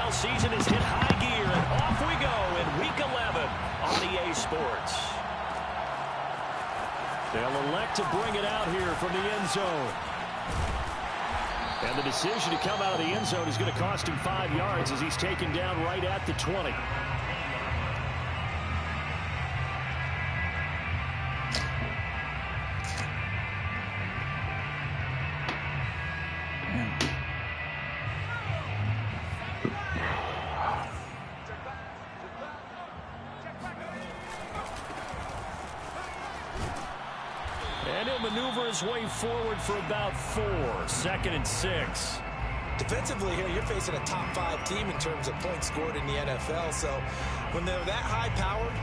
NFL season has hit high gear, and off we go in Week 11 on EA Sports. They'll elect to bring it out here from the end zone. And the decision to come out of the end zone is going to cost him 5 yards as he's taken down right at the 20. And he'll maneuver his way forward for about 4. 2nd and 6. Defensively here, you're facing a top 5 team in terms of points scored in the NFL. So when they're that high powered,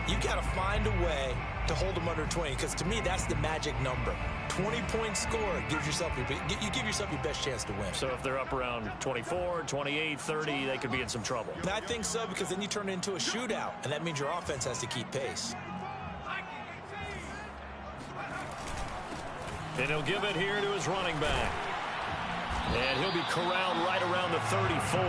you got to find a way to hold them under 20. Because to me, that's the magic number. 20 points scored gives yourself you give yourself your best chance to win. So if they're up around 24, 28, 30, they could be in some trouble. And I think so, because then you turn it into a shootout, and that means your offense has to keep pace. And he'll give it here to his running back. And he'll be corralled right around the 34.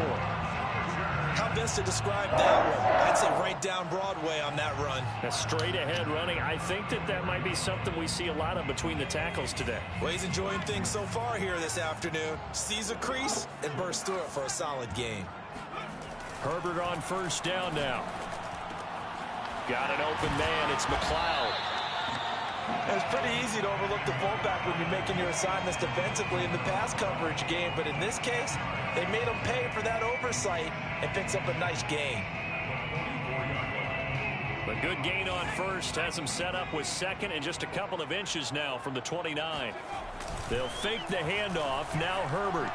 How best to describe that one? I'd say right down Broadway on that run. A straight ahead running. I think that might be something we see a lot of between the tackles today. Well, he's enjoying things so far here this afternoon. Sees a crease and bursts through it for a solid gain. Herbert on first down now. Got an open man. It's McLeod. It's pretty easy to overlook the fullback when you're making your assignments defensively in the pass coverage game, but in this case, they made him pay for that oversight and picks up a nice gain. A good gain on first has him set up with 2nd and just a couple of inches now from the 29. They'll fake the handoff. Now Herbert.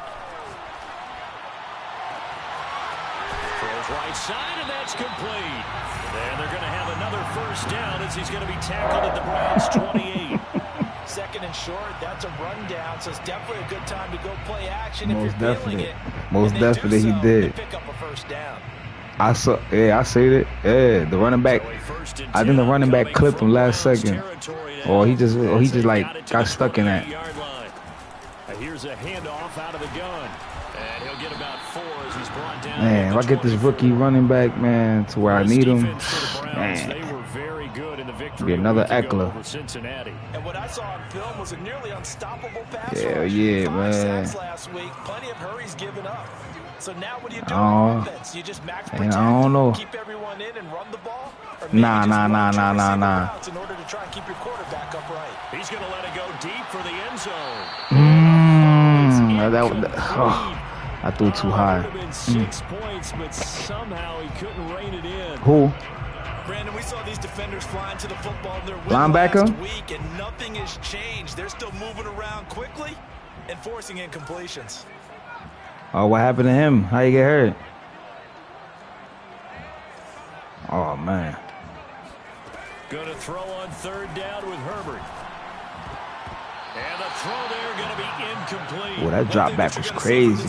Throws right side, and that's complete. And they're going to have another first down as he's going to be tackled at the Browns' 28. 2nd and short, that's a rundown, so it's definitely a good time to go play action Most if you're definitely. feeling it. Most definitely he did. Pick up a first down. I saw it. Yeah, the running back. I think the running back clipped him last second, or he just like got stuck in that. Here's a handoff out of the gun, and he'll get about 4 as he's brought down. Man, if I get this rookie running back, man, to where I need him, man, they were very good in the victory. Be another Eckler. Over Cincinnati. And what I saw on film was a nearly unstoppable pass. Yeah, yeah, 5 man. sacks last week, plenty of hurries given up. So now what do you do on offense? You just max protect, I don't know. keep everyone in and run the ball? Or Nah. in order to try and keep your quarterback upright. He's going to let it go deep for the end zone. I threw too high. Would have been 6 points, but somehow he couldn't rein it in. Who? Brandon, we saw these defenders flying to the football in their win Linebacker? last week, and nothing has changed. They're still moving around quickly and forcing incompletions. Oh, what happened to him? How you get hurt? Oh, man. Going to throw on 3rd down with Herbert. And the throw there going to be incomplete. Oh, that drop back was crazy.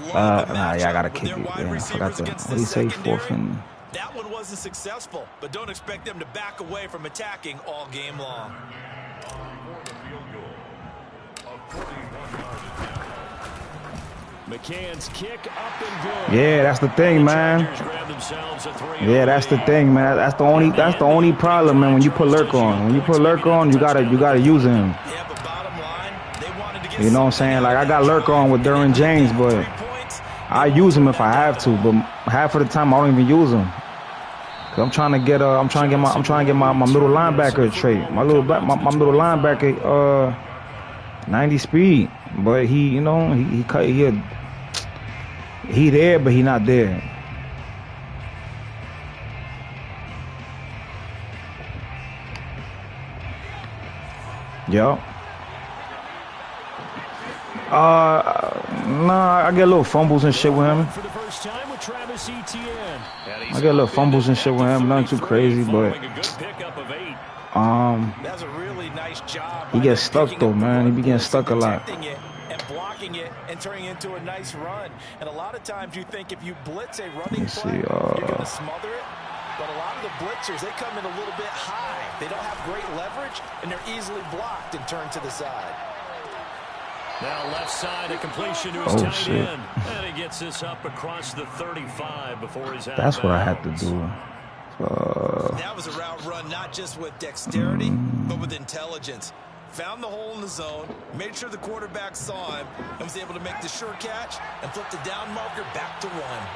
Yeah, I got to kick it. Yeah, I forgot to. What do you say? 4th and... That one wasn't successful, but don't expect them to back away from attacking all game long. McCann's kick up and good. Yeah, that's the thing, man. Yeah, that's the thing, man. That's the only problem, man. When you put Lurk on, you gotta use him. Yeah, but bottom line, they wanted to get, you know what I'm saying? Like I got Lurk on with Derwin James, but I use him if I have to. But half of the time I don't even use him. Cause I'm trying to get my middle linebacker trait. My middle linebacker 90 speed, but he there, but he not there. Yup. Nah, I get little fumbles and shit with him. For the first time with Travis Etienne. I get little fumbles and shit with him. Nothing too crazy, but that's a really nice job. He gets stuck though, man. He be getting stuck a lot. And blocking it and turning it into a nice run. And a lot of times you think if you blitz a running play, you're going to smother it. But a lot of the blitzers, they come in a little bit high. They don't have great leverage, and they're easily blocked and turned to the side. Now left side, a completion to his tight end. And he gets this up across the 35 before he's out. That's what I had to do. That was a route run not just with dexterity, but with intelligence. Found the hole in the zone, made sure the quarterback saw him, and was able to make the sure catch and flip the down marker back to run.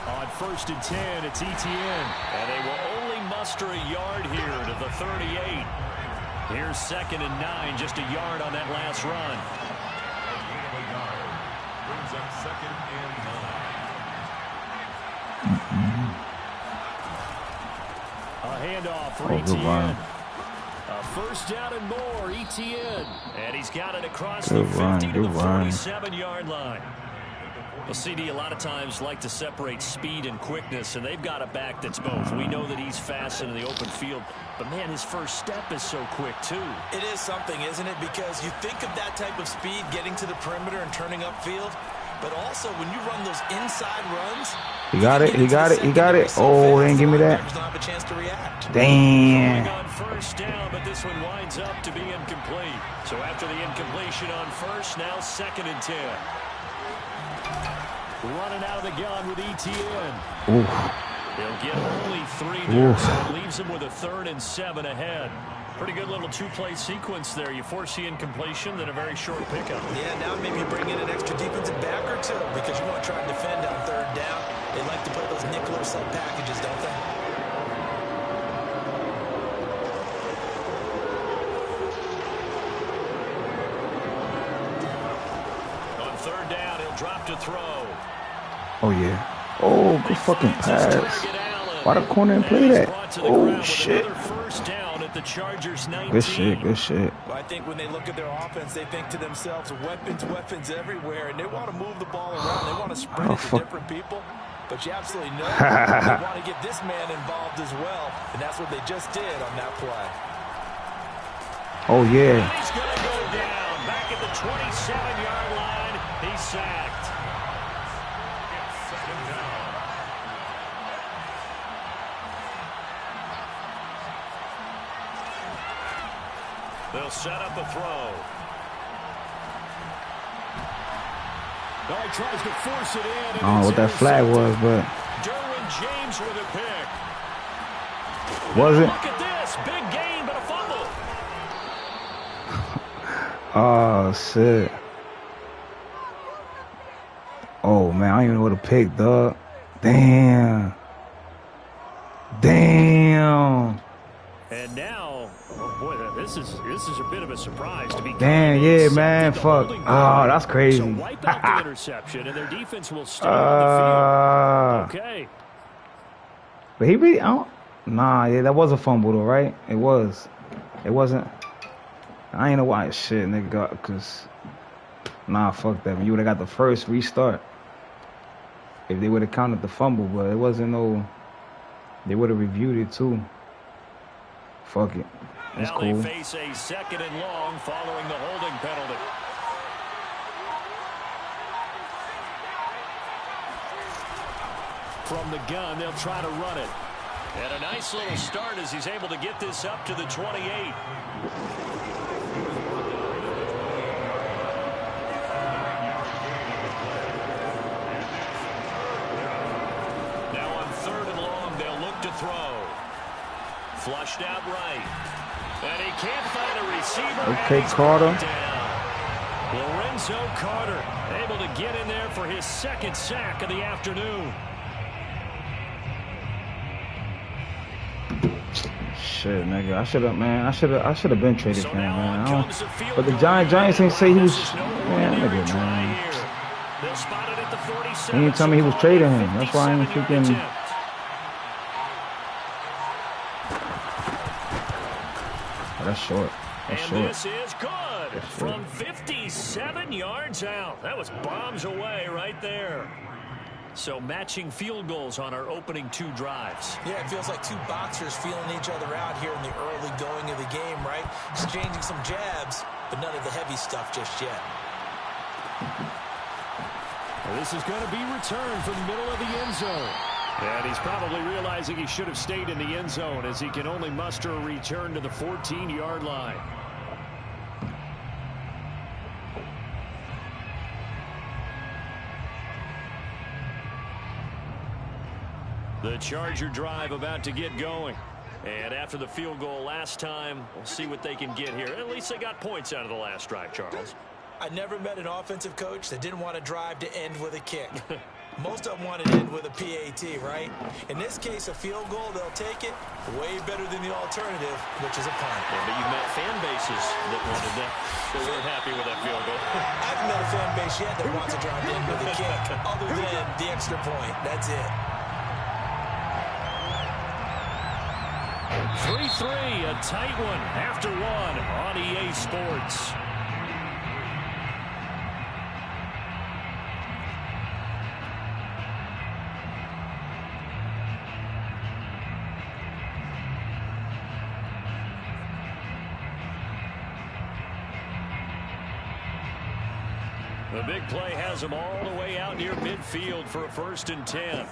On 1st and 10, it's Etienne. And they will only muster a yard here to the 38. Here's 2nd and 9, just a yard on that last run. Brings up 2nd and 9. A handoff for Etienne. A 1st down and more, Etienne. And he's got it across the 50 to the 47-yard line. Well, CD, a lot of times like to separate speed and quickness, and they've got a back that's both. We know that he's fast in the open field, but, man, his first step is so quick, too. It is something, isn't it? Because you think of that type of speed getting to the perimeter and turning upfield, but also when you run those inside runs. He got it. He got it. He got it. Oh, they didn't give me that. Damn. On 1st down, but this one winds up to be incomplete. So after the incompletion on 1st, now 2nd and 10. Running out of the gun with Etienne. Oof. They'll get only 3 there, so it leaves them with a 3rd and 7 ahead. Pretty good little 2-play sequence there. You force the incompletion, then a very short pickup. Yeah, now maybe you bring in an extra defensive back or two because you want to try and defend on 3rd down. They like to play those nickel or sub packages, don't they? On 3rd down, he'll drop to throw. Oh, yeah. Oh, good fucking pass. Why the corner didn't play that? Oh, shit. Good shit, good shit. Well, I think when they look at their offense, they think to themselves, weapons everywhere, and they want to move the ball around. They want to spread it to different people. But you absolutely know they want to get this man involved as well, and that's what they just did on that play. Oh, yeah. He's going to go down. Back at the 27-yard line, he's sacked. They'll set up a throw. Oh, he tries to force it in. I don't know what that flag was, but Derwin James with a pick. Was it? Look at this. Big gain, but a fumble. Oh, shit. Oh, man, I don't even know what to pick, dog. Damn. Damn. And now, oh boy, this is a bit of a surprise to be. Damn, yeah, man, fuck. Oh, that's crazy. So wipe out the interception, and their defense will stay on the field. Okay. But he really, nah, yeah, that was a fumble though, right? It was. It wasn't. I ain't know why shit, nigga, because, nah, fuck that. You would have got the first restart if they would have counted the fumble, but it wasn't no. They would have reviewed it too. Fuck it. That's now cool. They face a 2nd and long following the holding penalty. From the gun, they'll try to run it. And a nice little start as he's able to get this up to the 28. Now on 3rd and long, they'll look to throw. Flushed out right. And he can't find a receiver. Okay, Carter. Lorenzo Carter able to get in there for his 2nd sack of the afternoon. Shit, nigga. I should have been traded for him, man. But the Giants didn't say he was, man, nigga, man. He didn't tell me he was trading him. That's why I ain't freaking. Oh, that's short. That's short. This is good from 57 yards out. That was bombs away right there. So matching field goals on our opening 2 drives. Yeah, it feels like 2 boxers feeling each other out here in the early going of the game, right? Exchanging some jabs, but none of the heavy stuff just yet. Well, this is going to be returned from the middle of the end zone. And he's probably realizing he should have stayed in the end zone as he can only muster a return to the 14-yard line. The Charger drive about to get going. And after the field goal last time, we'll see what they can get here. At least they got points out of the last drive, Charles. I never met an offensive coach that didn't want to drive to end with a kick. Most of them want to end with a PAT, right? In this case, a field goal, they'll take it. Way better than the alternative, which is a punt. Yeah, but you've met fan bases that wanted that. They weren't happy with that field goal. I haven't met a fan base yet that wants to drive to end with a kick, other than the extra point. That's it. 3-3, a tight one after one on EA Sports. The big play has them all the way out near midfield for a 1st and 10.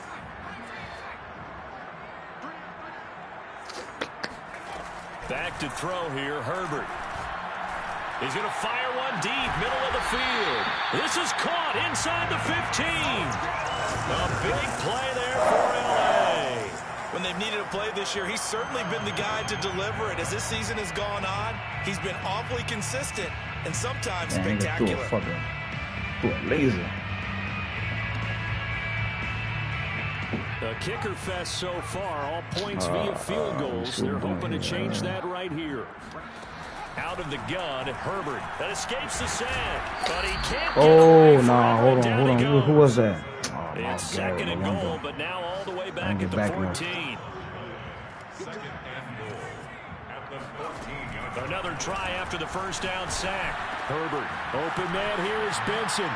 Back to throw here, Herbert. He's going to fire one deep, middle of the field. This is caught inside the 15. A big play there for L.A. When they've needed a play this year, he's certainly been the guy to deliver it. As this season has gone on, he's been awfully consistent and sometimes spectacular. Laser. A kicker fest so far, all points via field goals. They're hoping to change that right here. Out of the gun, Herbert. That escapes the sack, but he can't get away from it. Hold on. Who was that? It's 2nd and goal, but now all the way back at the 14. 2nd and goal at the 14-yard line. Another try after the 1st down sack. Herbert, open man here is Benson.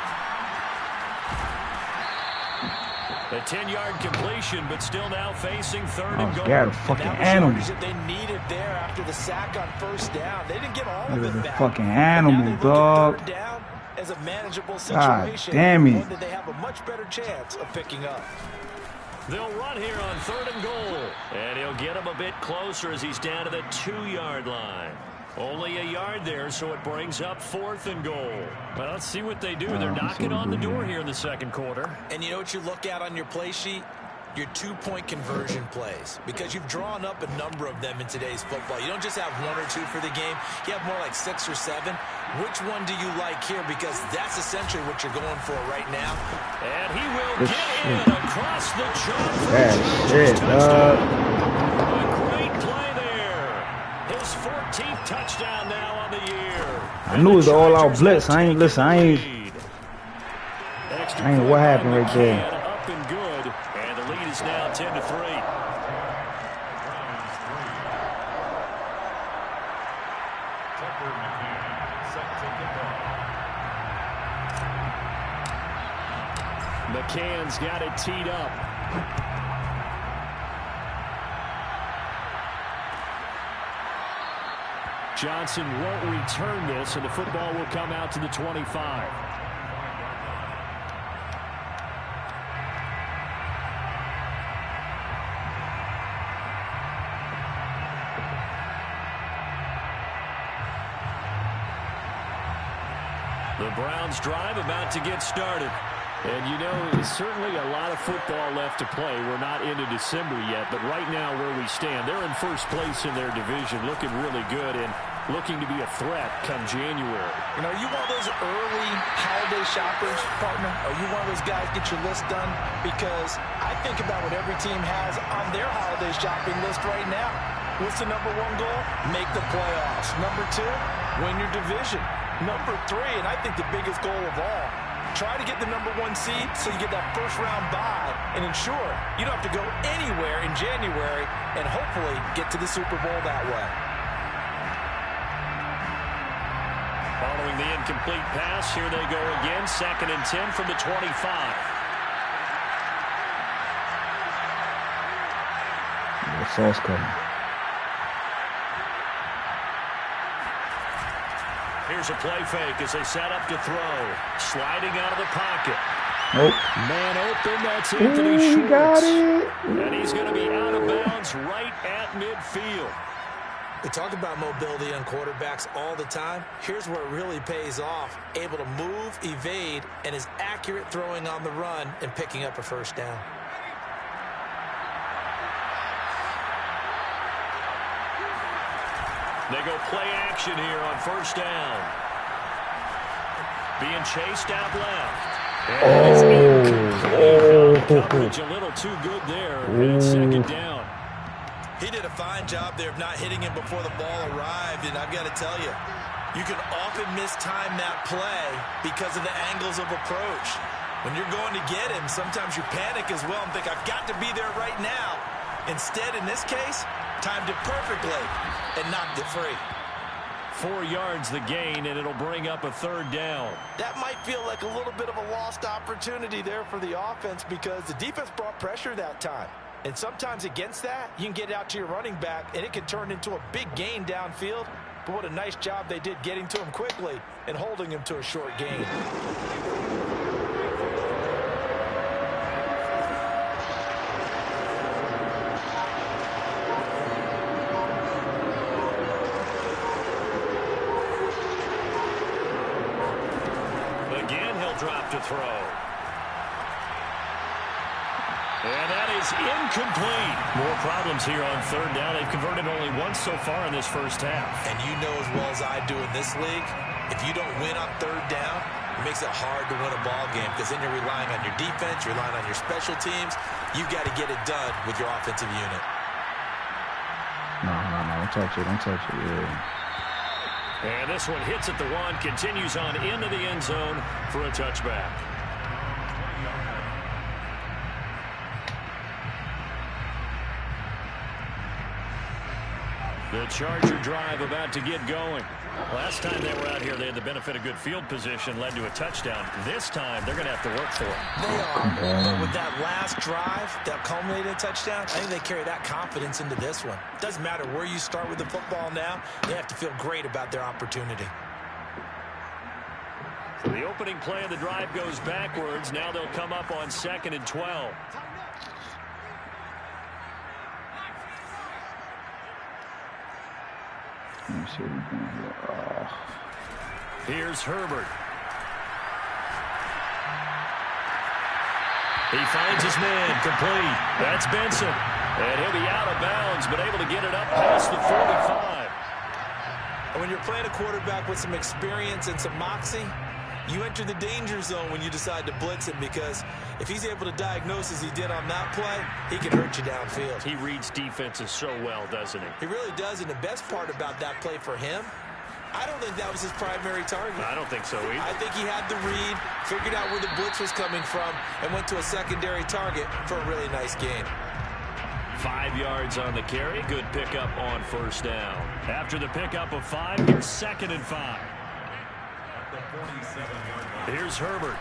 A 10-yard completion, but still now facing 3rd and goal. God, fucking animal. That they needed there after the sack on 1st down. They didn't get all of it back. Fucking animal, dog. 3rd down as a manageable situation. God damn it. One that they have a much better chance of picking up. They'll run here on 3rd and goal. And he'll get him a bit closer as he's down to the 2-yard line. Only a yard there, so it brings up 4th and goal. Well, let's see what they do. They're knocking on the door here in the 2nd quarter. And you know what you look at on your play sheet? Your 2-point conversion plays. Because you've drawn up a number of them in today's football. You don't just have 1 or 2 for the game. You have more like 6 or 7. Which one do you like here? Because that's essentially what you're going for right now. And he will get in across the chalk. Shit, A great play there. His 14th touchdown now on the year. I knew it was all-out blitz. I ain't what happened right there. Up and good, and the lead is now 10-3. Tucker McCann set to kick off. McCann's got it teed up. Johnson won't return this, and the football will come out to the 25. The Browns drive about to get started. And, you know, there's certainly a lot of football left to play. We're not into December yet, but right now where we stand, they're in first place in their division, looking really good and looking to be a threat come January. You know, are you one of those early holiday shoppers, partner? Are you one of those guys get your list done? Because I think about what every team has on their holiday shopping list right now. What's the number 1 goal? Make the playoffs. Number 2, win your division. Number 3, and I think the biggest goal of all, try to get the number 1 seed so you get that first-round bye and ensure you don't have to go anywhere in January and hopefully get to the Super Bowl that way. Following the incomplete pass, here they go again. 2nd and 10 from the 25. The sauce coming. Here's a play fake as they set up to throw. Sliding out of the pocket. Nope. Man open, that's Anthony Schwartz. Got it. And he's going to be out of bounds right at midfield. We talk about mobility on quarterbacks all the time. Here's where it really pays off. Able to move, evade, and is accurate throwing on the run and picking up a 1st down. They go play action here on first down. Being chased out left. Coverage a little too good there. And it's second down. He did a fine job there of not hitting him before the ball arrived, and I've got to tell you, you can often mistime that play because of the angles of approach. When you're going to get him, sometimes you panic as well and think, I've got to be there right now. Instead, in this case, timed it perfectly and knocked it free. 4 yards the gain, and it'll bring up a third down. That might feel like a little bit of a lost opportunity there for the offense because the defense brought pressure that time. And sometimes against that, you can get out to your running back, and it can turn into a big gain downfield. But what a nice job they did getting to him quickly and holding him to a short gain. Again, he'll drop to throw. And that is incomplete. More problems here on third down. They've converted only once so far in this first half. And you know as well as I do in this league, if you don't win on third down, it makes it hard to win a ball game because then you're relying on your defense, you're relying on your special teams. You've got to get it done with your offensive unit. No, don't touch it, yeah. And this one hits at the 1, continues on into the end zone for a touchback. The Charger drive about to get going. Last time they were out here, they had the benefit of good field position, led to a touchdown. This time, they're going to have to work for it. They are. But with that last drive that culminated in a touchdown, I think they carry that confidence into this one. It doesn't matter where you start with the football now. They have to feel great about their opportunity. So the opening play of the drive goes backwards. Now they'll come up on 2nd and 12. Let me see what we're doing here. Here's Herbert. He finds his man, complete. That's Benson. And he'll be out of bounds, but able to get it up past the 45. And when you're playing a quarterback with some experience and some moxie, you enter the danger zone when you decide to blitz him because if he's able to diagnose as he did on that play, he can hurt you downfield. He reads defenses so well, doesn't he? He really does, and the best part about that play for him, I don't think that was his primary target. I don't think so either. I think he had the read, figured out where the blitz was coming from, and went to a secondary target for a really nice gain. 5 yards on the carry. Good pickup on first down. After the pickup of 5, here's 2nd and 5. Here's Herbert.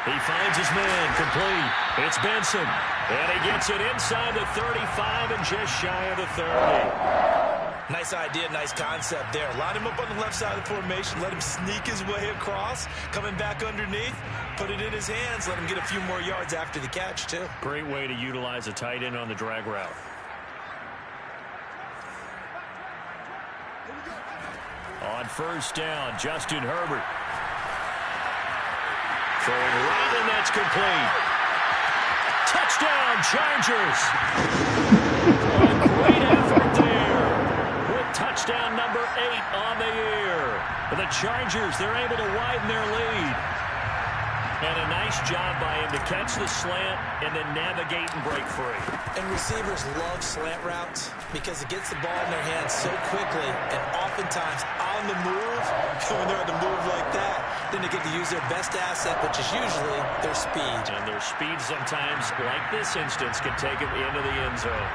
He finds his man, complete. It's Benson. And he gets it inside the 35 and just shy of the 30. Nice idea, nice concept there. Line him up on the left side of the formation. Let him sneak his way across. Coming back underneath. Put it in his hands. Let him get a few more yards after the catch, too. Great way to utilize a tight end on the drag route. On first down, Justin Herbert. Throwing right, and that's complete. Touchdown, Chargers. A great effort there with touchdown number 8 on the year. The Chargers, they're able to widen their lead. And a nice job by him to catch the slant and then navigate and break free. And receivers love slant routes because it gets the ball in their hands so quickly and oftentimes on the move. When they're on the move like that, then they get to use their best asset, which is usually their speed. And their speed sometimes, like this instance, can take them into the end zone.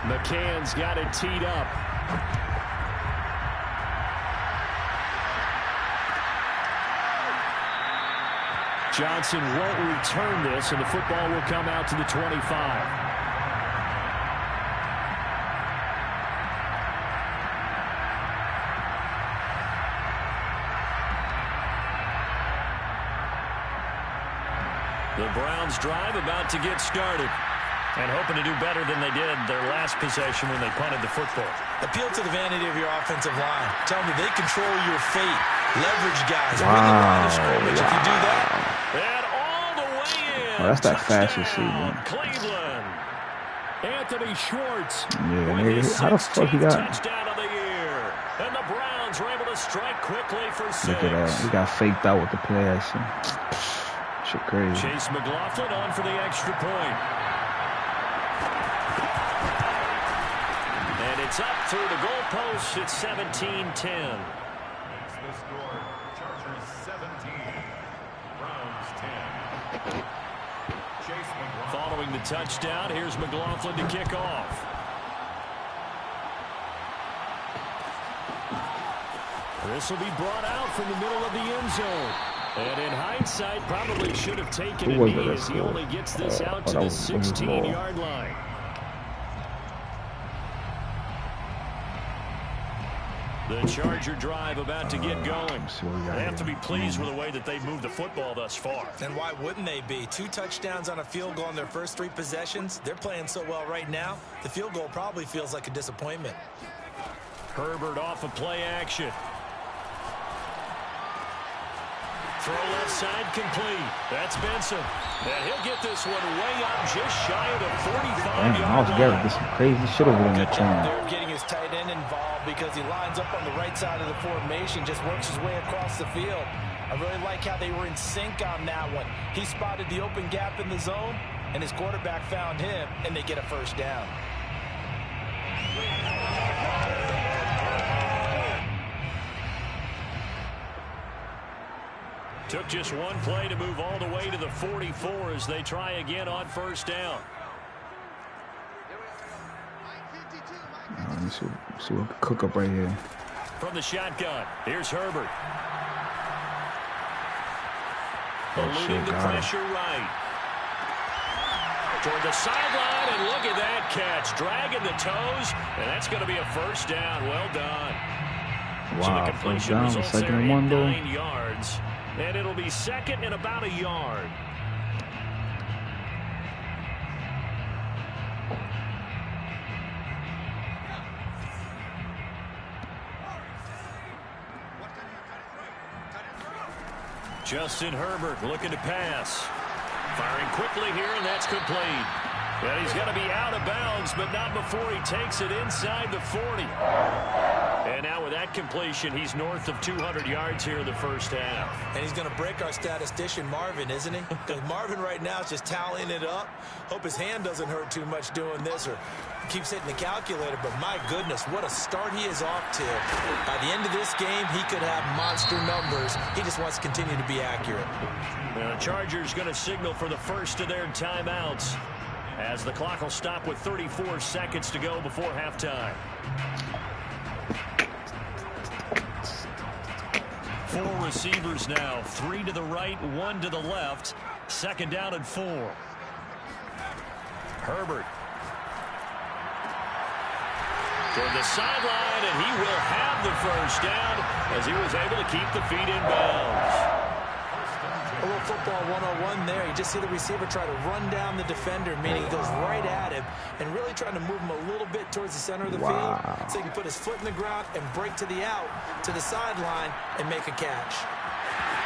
McCann's got it teed up. Johnson won't return this, and the football will come out to the 25. The Browns drive about to get started. And hoping to do better than they did their last possession when they punted the football. Appeal to the vanity of your offensive line. Tell me they control your fate. Leverage guys. Win the line of scrimmage. If you do that. And all the way And that's that fast receiver. Cleveland. Anthony Schwartz. Yeah, nigga. How the fuck he got? Touchdown of the year. And the Browns are able to strike quickly for 6. Look at that. He got faked out with the play action. Shit crazy. Chase McLaughlin on for the extra point. And it's up through the goalpost. It's 17-10. The score, Chargers 17, Browns 10. Chase McLaughlin. Following the touchdown, here's McLaughlin to kick off. This will be brought out from the middle of the end zone. And in hindsight, probably should have taken a knee as he only gets this out to the 16-yard line. The Charger drive about to get going. They have to be pleased with the way that they've moved the football thus far. And why wouldn't they be? 2 touchdowns on a field goal in their first 3 possessions. They're playing so well right now, the field goal probably feels like a disappointment. Herbert off of play action. Throw left side complete. That's Benson. And he'll get this one way up just shy of the 45-yard Myles Garrett did some crazy shit over in that corner. They're getting his tight end involved because he lines up on the right side of the formation, just works his way across the field. I really like how they were in sync on that one. He spotted the open gap in the zone, and his quarterback found him, and they get a first down. Took just one play to move all the way to the 44 as they try again on first down. Let me see what can cook up right here. From the shotgun, here's Herbert. Oh, Eluding the pressure right. Toward the sideline, and look at that catch. Dragging the toes, and that's going to be a first down. Well done. Wow, so the completion first down, results second there and 1 in though. 9 yards. And it'll be second and about a yard. Justin Herbert looking to pass. Firing quickly here, and that's complete. And he's going to be out of bounds, but not before he takes it inside the 40. And now with that completion, he's north of 200 yards here in the first half. And he's going to break our statistician, Marvin, isn't he? Because Marvin right now is just tallying it up. Hope his hand doesn't hurt too much doing this or keeps hitting the calculator. But my goodness, what a start he is off to. By the end of this game, he could have monster numbers. He just wants to continue to be accurate. Now, the Chargers going to signal for the first of their timeouts, as the clock will stop with 34 seconds to go before halftime. 4 receivers now, 3 to the right, 1 to the left. Second down and 4. Herbert. Toward the sideline, and he will have the first down as he was able to keep the feet in bounds. A little football 101 there. You just see the receiver try to run down the defender, meaning he goes right at him and really trying to move him a little bit towards the center of the field so he can put his foot in the ground and break to the out, to the sideline, and make a catch.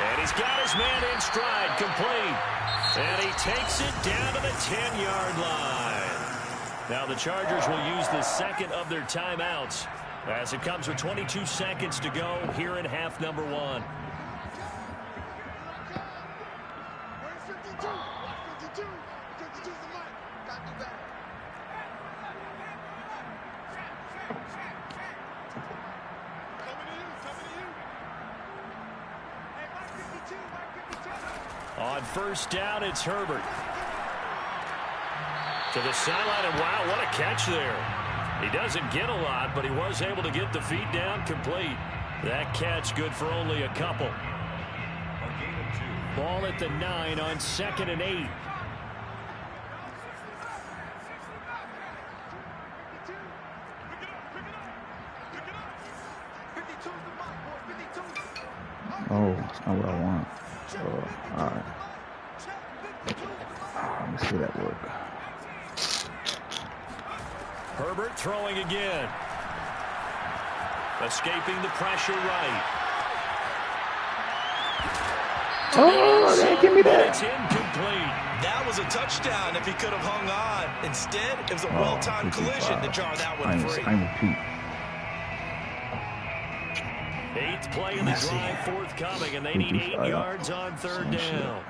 And he's got his man in stride, complete. And he takes it down to the 10-yard line. Now the Chargers will use the second of their timeouts as it comes with 22 seconds to go here in half number 1. On first down, it's Herbert. To the sideline, and wow, what a catch there. He doesn't get a lot, but he was able to get the feet down complete. That catch good for only a couple. Ball at the 9 on 2nd and 8. Oh, that's not what I want. All right. Let me see that work. Herbert throwing again. Escaping the pressure right. Oh, give me that. It's incomplete. That was a touchdown if he could have hung on. Instead, it was a well-timed collision to jar that one free. I repeat. 8th play in the drive forthcoming, and they need 8 yards on 3rd down.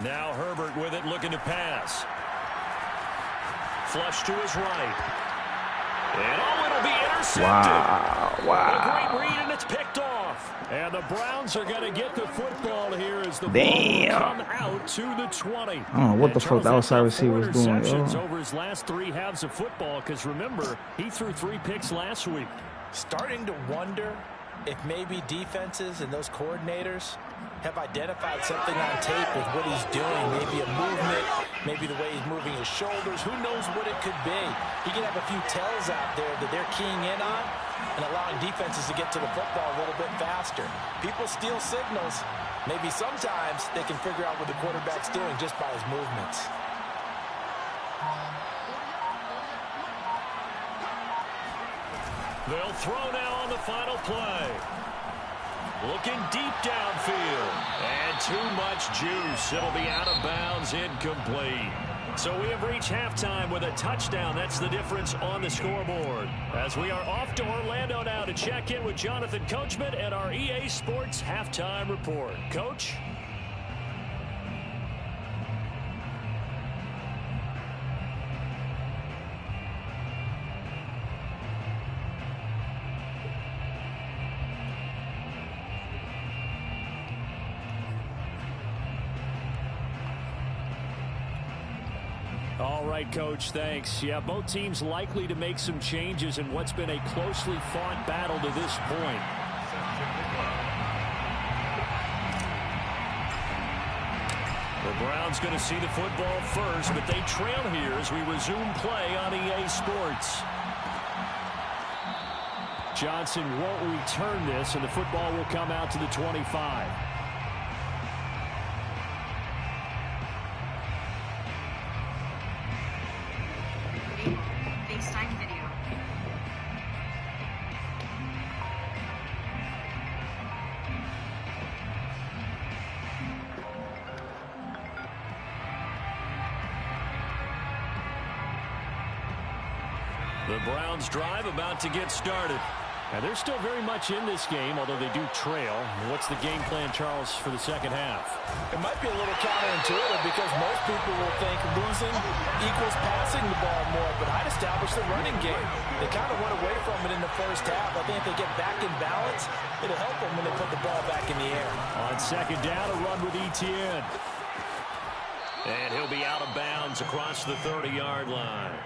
Now Herbert with it, looking to pass. Flush to his right. And it'll be intercepted. Wow. A great read, and it's picked off. And the Browns are going to get the football here as the ball come out to the 20. I don't know what the fuck that outside receiver was doing. Over his last 3 halves of football, because remember, he threw 3 picks last week. Starting to wonder if maybe defenses and those coordinators have identified something on tape with what he's doing. Maybe a movement, maybe the way he's moving his shoulders. Who knows what it could be? He can have a few tells out there that they're keying in on and allowing defenses to get to the football a little bit faster. People steal signals. Maybe sometimes they can figure out what the quarterback's doing just by his movements. They'll throw now on the final play. Looking deep downfield. And too much juice. It'll be out of bounds, incomplete. So we have reached halftime with a touchdown. That's the difference on the scoreboard. As we are off to Orlando now to check in with Jonathan Coachman and our EA Sports Halftime Report. Coach? All right, Coach, thanks. Yeah, both teams likely to make some changes in what's been a closely fought battle to this point. The Browns going to see the football first, but they trail here as we resume play on EA Sports. Johnson won't return this, and the football will come out to the 25. The Browns drive about to get started. And they're still very much in this game, although they do trail. What's the game plan, Charles, for the second half? It might be a little counterintuitive because most people will think losing equals passing the ball more, but I'd establish the running game. They kind of went away from it in the first half. I think if they get back in balance, it'll help them when they put the ball back in the air. On second down, a run with Etienne. And he'll be out of bounds across the 30-yard line.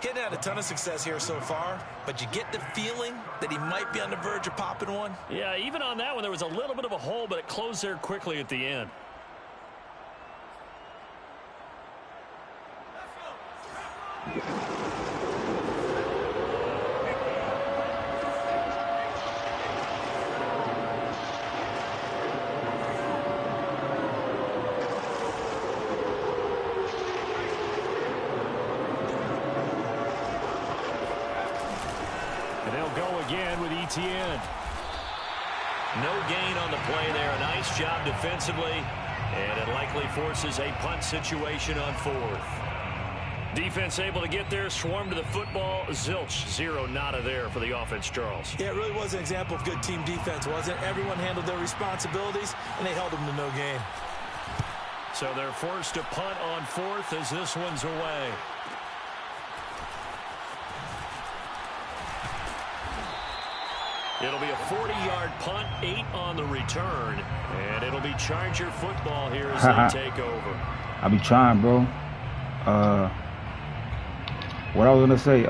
Getting had a ton of success here so far, but you get the feeling that he might be on the verge of popping one. Yeah, even on that one, there was a little bit of a hole, but it closed there quickly at the end. Again with Etienne. No gain on the play there. A nice job defensively, and it likely forces a punt situation on 4th. Defense able to get there, swarm to the football. Zilch, 0 nada there for the offense, Charles. Yeah, it really was an example of good team defense, wasn't it? Everyone handled their responsibilities, and they held them to no gain. So they're forced to punt on 4th as this one's away. It'll be a 40-yard punt, 8 on the return, and it'll be Charger football here as they take over. I be trying, bro. What I was gonna say,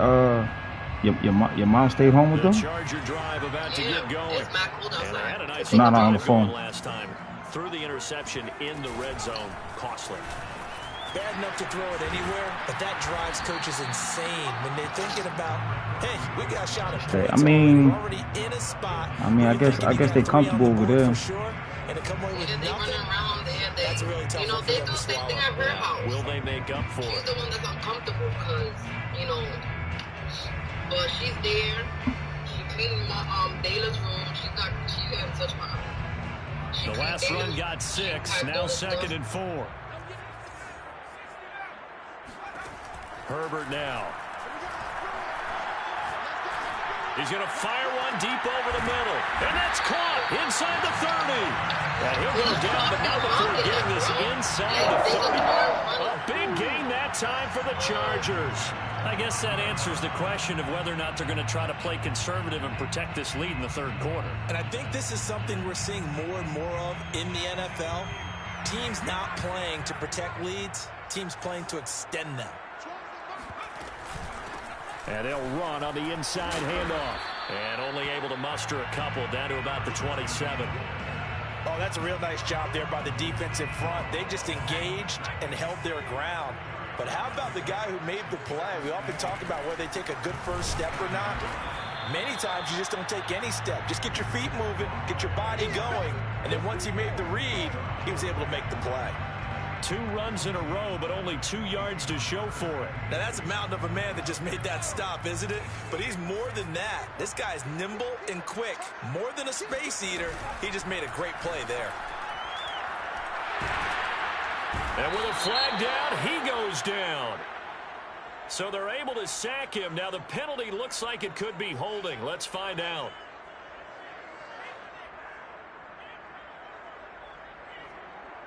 your mom stayed home with them? Charger drive about to get going. It's Matt Gould outside. And they had a nice not on the phone last time. Threw the interception in the red zone. Costly. Bad enough to throw it anywhere, but that drives coaches insane when they're thinking about, hey, we got a shot at points. I mean, we're already in a spot. I guess they comfortable over there. Sure, and to come away with They nothing, run around there. that's a really tough one for they them do to the same thing swallow. at her house. Will they make up for She's it? the one that's uncomfortable because, but she's there. She been in Dayla's room. She hasn't touched mine. The last run got 6. Now 2nd and 4. Herbert now. He's going to fire one deep over the middle. And that's caught inside the 30. And he'll go down, but not before getting this inside the 30. A big gain that time for the Chargers. I guess that answers the question of whether or not they're going to try to play conservative and protect this lead in the 3rd quarter. And I think this is something we're seeing more and more of in the NFL. Teams not playing to protect leads, teams playing to extend them. And they'll run on the inside handoff. And only able to muster a couple down to about the 27. Oh, that's a real nice job there by the defense in front. They just engaged and held their ground. But how about the guy who made the play? We often talk about whether they take a good first step or not. Many times you just don't take any step. Just get your feet moving, get your body going. And then once he made the read, he was able to make the play. 2 runs in a row, but only 2 yards to show for it. Now, that's a mountain of a man that just made that stop, isn't it? But he's more than that. This guy's nimble and quick. More than a space eater, he just made a great play there. And with a flag down, he goes down. So they're able to sack him. Now, the penalty looks like it could be holding. Let's find out.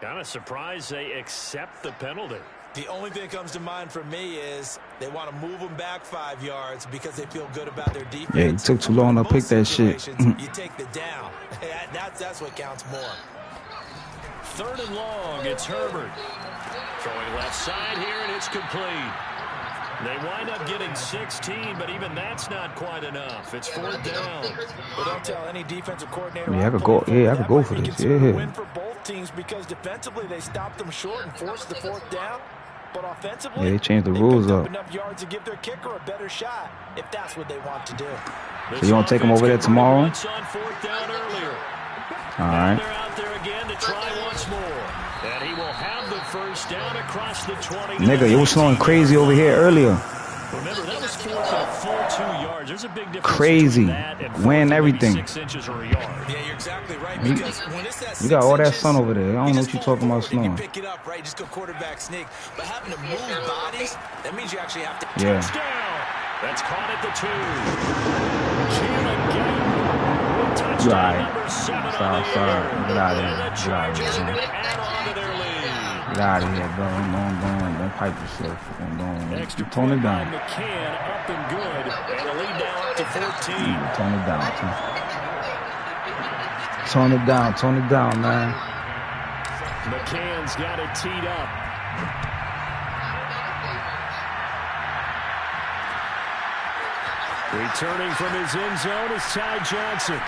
Kind of surprised they accept the penalty. The only thing that comes to mind for me is they want to move them back 5 yards because they feel good about their defense. Yeah, it took too long to pick that shit. You take the down. That's what counts more. 3rd and long, it's Herbert. Throwing left side here, and it's complete. They wind up getting 16, but even that's not quite enough. It's 4th down. Well, don't tell any defensive coordinator. Yeah, I could go. Yeah, I could go for this. Yeah. Win for both teams because defensively they stopped them short and forced the 4th down. But offensively, Yeah, they changed the rules up. Enough yards to give their kicker a better shot if that's what they want to do. So you want to take them over there tomorrow? On 4th down earlier. All right. They're out there again to try once more. And he will have the 1st down across the 20. Nigga, it was snowing crazy over here earlier. Remember, that was 4th and a full 2 yards. There's a big difference. Crazy. That and Wind, everything. 6 inches or a yard. Yeah, you're exactly right. Because when it's that You got all that 6 sun over there. I don't know just what you're fall talking about forward and snowing. You pick it up, right? Just go quarterback sneak. But having to move bodies, that means you actually have to. Yeah. Touchdown. That's caught at the 2. Jalen Guyton. You all right. Number 7 Sorry. on the year. Get out of And here. the Get out of Chargers here, are man. going to add on to their lead. Get out of here, bro. Don't pipe yourself. Extra Tone it point by down. McCann, up and good. And the lead now up to 14. Tone it down. Tone it down, man. McCann's got it teed up. Returning from his end zone is Ty Johnson.